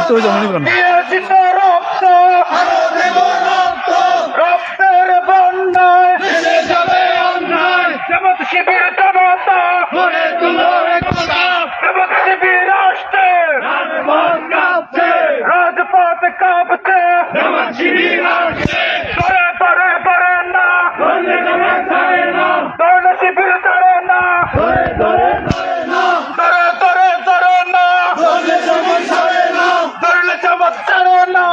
রক্ত হয়ে জমা নিবে না। রক্তের বন্যায় জামাত শিবির জনতা জামাত শিবির রাষ্ট্রে রাজপথ কাঁপছে ধরে ধরে ধরে না ধরে শিবির ধরে না ধরে ধরে ধরে না ধরলে জামাত ধরে না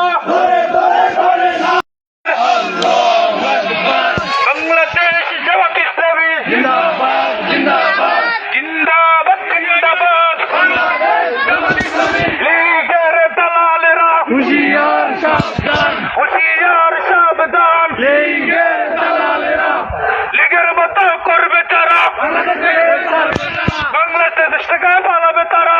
বাংলাদেশ জামাত ইসলামী জিন্দাবাদ জিন্দাবাদ জিন্দাবাদ লীগের দালালেরা হুঁশিয়ার সাবধান লীগের মতো করবে তারা বাংলাদেশ থেকে পালাবে তারা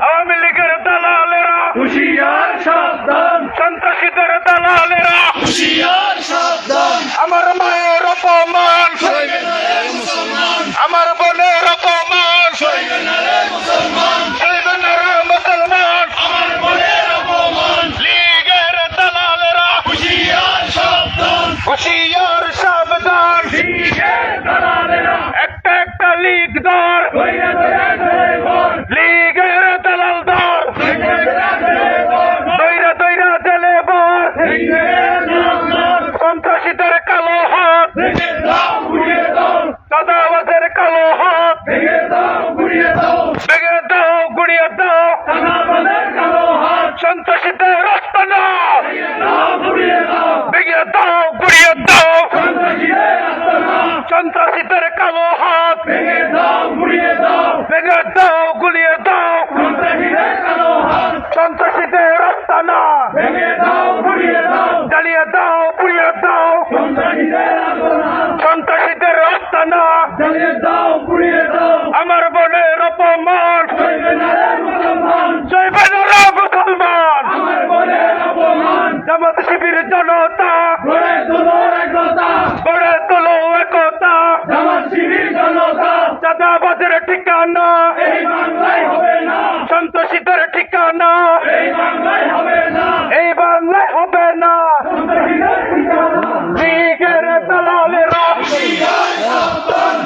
আওয়ামী লীগের দালালেরা হুঁশিয়ার সাবধান, সন্ত্রাসীদের দালালেরা হুঁশিয়ার সাবধান, আমার মায়ের অপমান সইবে না রে মুসলমান, আমার বোনের অপমান সইবে না রে মুসলমান, সইবে না রে মুসলমান আমার বোনের অপমান, লীগের দালালেরা হুঁশিয়ার সাবধান, হুঁশিয়ার সাবধান লীগের দালালেরা একটা একটা লীগ দর ধইরা ধইরা ধরে বল, লীগের দালাল দর ধইরা ধইরা ধরে বল, দৈরা দৈরা জেলে বর ভেঙে দাও দাও, সন্ত্রাসীদের কালো হাত ভেঙে দাও গুড়িয়ে দাও, দাদাবাজের কালো হাত ভেঙে দাও গুড়িয়ে দাও, ভেঙে দাও গুড়িয়ে দাও সাদাবাদের কালো হাত, সন্ত্রাসীদের রাস্তা না ভেঙে দাও গুড়িয়ে দাও, ভেঙে দাও গুড়িয়ে দাও সন্ত্রাসীদের আস্তানা, সন্ত্রাসীদের কালো হাত ভেঙে দাও গুড়িয়ে দাও, ভেঙে দাও গুলিয়ে দাও সন্ত্রাসীদের কালো হাত, সন্ত্রাসীদের রাস্তা না ভেঙে দাও গুড়িয়ে দাও, জ্বালিয়ে দাও পুড়িয়ে দাও সন্ত্রাসীদের আস্তানা, সন্ত্রাসীদের রাস্তা না জ্বালিয়ে দাও গুড়িয়ে দাও, আমার বোনের অপমান সইবে না রে মুসলমান, সইবে না রে মুসলমান আমার বোনের অপমান, জামাত শিবির জনতা গড়ে তোলো একতা, গড়ে তোলো একতা জামাত শিবির জনতা, চাঁদাবাজের ঠিকানা এই বাংলায় হবে না, সন্ত্রাসীদের ঠিকানা এই বাংলায় হবে না, এই বাংলায় হবে না সন্ত্রাসীদের ঠিকানা, লীগের দালালেরা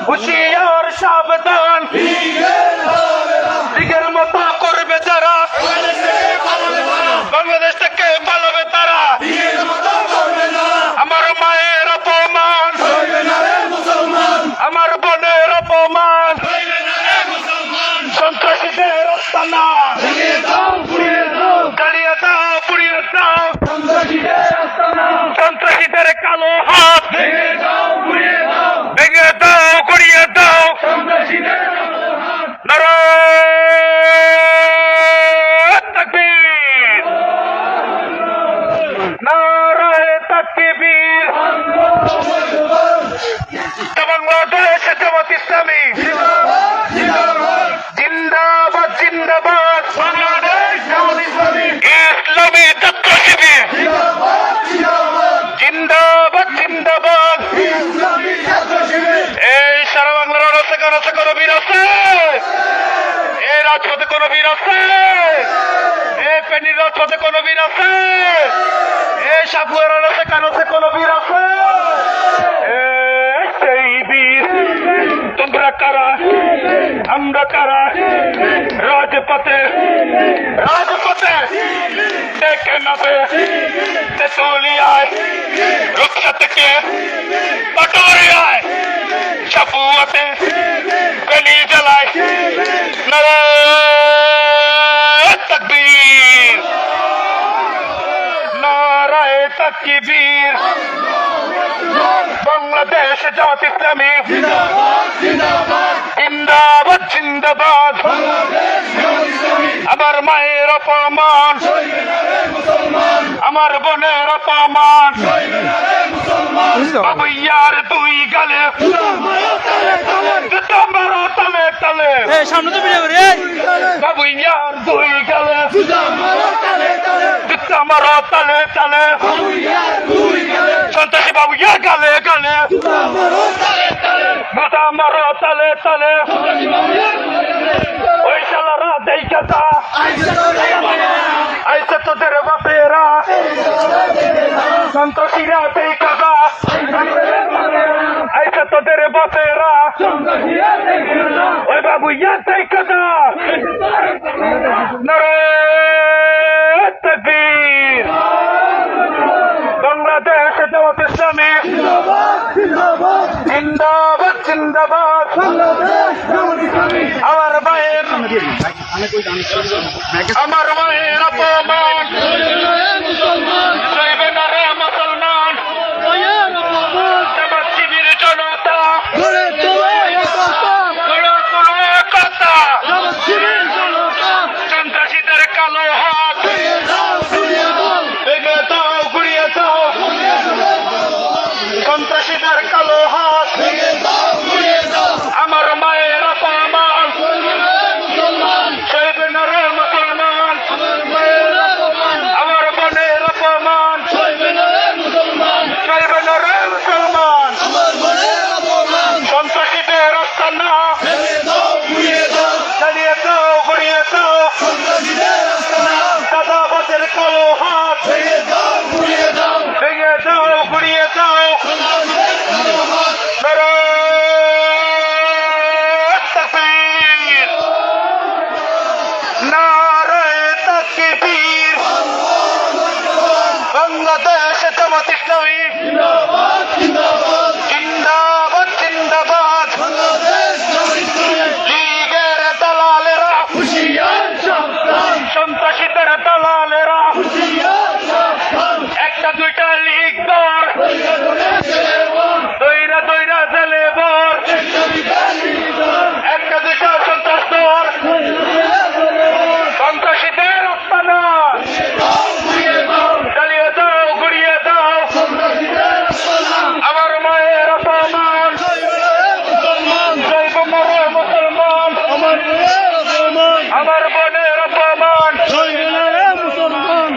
হুঁশিয়ার সাবধান লীগের মতো করবে যারা বাংলাদেশ থেকে পালাবে তারা আমার মায়ের অপমান আমার বোনের অপমান সন্ত্রাসীদের আস্তানা জ্বালিয়ে দাও পুড়িয়ে দাও সন্ত্রাসীদের কালো হাত ভেঙে দাও গুড়িয়ে দাও নারায়ে তাকবীর নারায়ে তাকবীর বাংলাদেশ জামাত ইসলামী জিন্দাবাদ জিন্দাবাদ ইসলামী ছাত্র শিবির জিন্দাবাদ জিন্দাবাদ এই সারা বাংলার অনসে কনসে কোনো বীর আছে এই রাজপথে কোনো বীর আছে এই পেনির রাজপথে কোনো বীর আছে এই সাপুয়ার অনসে কানসে কোনো বীর আছে এই সেই বীর তোমরা কারা আমরা কারা রাজপথে রাজপথে ডেকে নাবে তেতুলিয়ায় রূপসা থেকে পাটোরিয়ায় সাপুয়াতে গলি জ্বালায় নারায়ে তাকবীর নারায়ে তাকবীর বাংলাদেশ জামাত ইসলামী জিন্দাবাদ জিন্দাবাদ আমার মায়ের অপমান আমার বোনের অপমান বাবু ইয়ার দুই গালে জুতো মারো তালে তালে সামনে তো ভিডিও করে বাবু ইয়ার দুই গালে জুতো মারো তালে তালে সন্ত্রাসী বাবু ইয়ার গালে গালে জুতো মারো তালে তালে ওই শালা দেখা যা আইসে তোদের বাপেরা সন্ত্রাসীরা দেখা যা আইসে তোদের বাপেরা ওই বাবু ইয়া দেখা যা নারে তাকবীর বাংলাদেশ জামাত ইসলামী জিন্দাবাদ জিন্দাবাদ আমার মায়ের অপমান সইবে না রে মুসলমান জামাত শিবির জনতা গড়ে তোলো একতা সন্ত্রাসীদের কালো হাত ভেঙে দাও ঘুরিয়ে দাও সন্ত্রাসীদের কালো হাত আমার মায়ের অপমান সইবে না রে মুসলমান আমার বোনের অপমান সইবে না রে মুসলমান সন্ত্রাসীদের আস্তানা চালিয়ে দাও ঘুরিয়ে দাও দাদাবাদের কালো হাত ভেঙে দাও ঘুরিয়ে দাও নারে তাকবীর বাংলাদেশ জামাত ইসলামী জিন্দাবাদ জিন্দাবাদ লীগের দালালেরা সন্ত্রাসীদের দালালেরা একটা দুইটা লীগ দর দইরা দইরা জেলে বর একটা দুইটা সন্ত্রাস দর সন্ত্রাসীদের আস্তানা চালিয়ে দাও ঘুরিয়ে দাও আমার মায়ের অপমান জৈব মরে মুসলমান আমার বোনের অপমান আমার মায়ের মুসলমান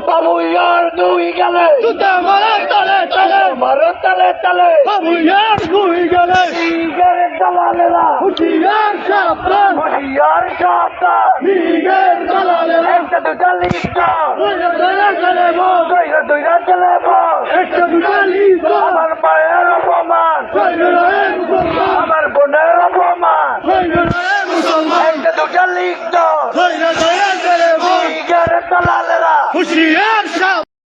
বাবু ইয়ার দুই গেলে মারো তলে তলে লীগের দালালেরা সাবধান একটা দুটা লীগ দুইটা চলে আমার মায়ের অপমান আমার বোনের অপমান একটা দুটা লীগ লীগের দালালেরা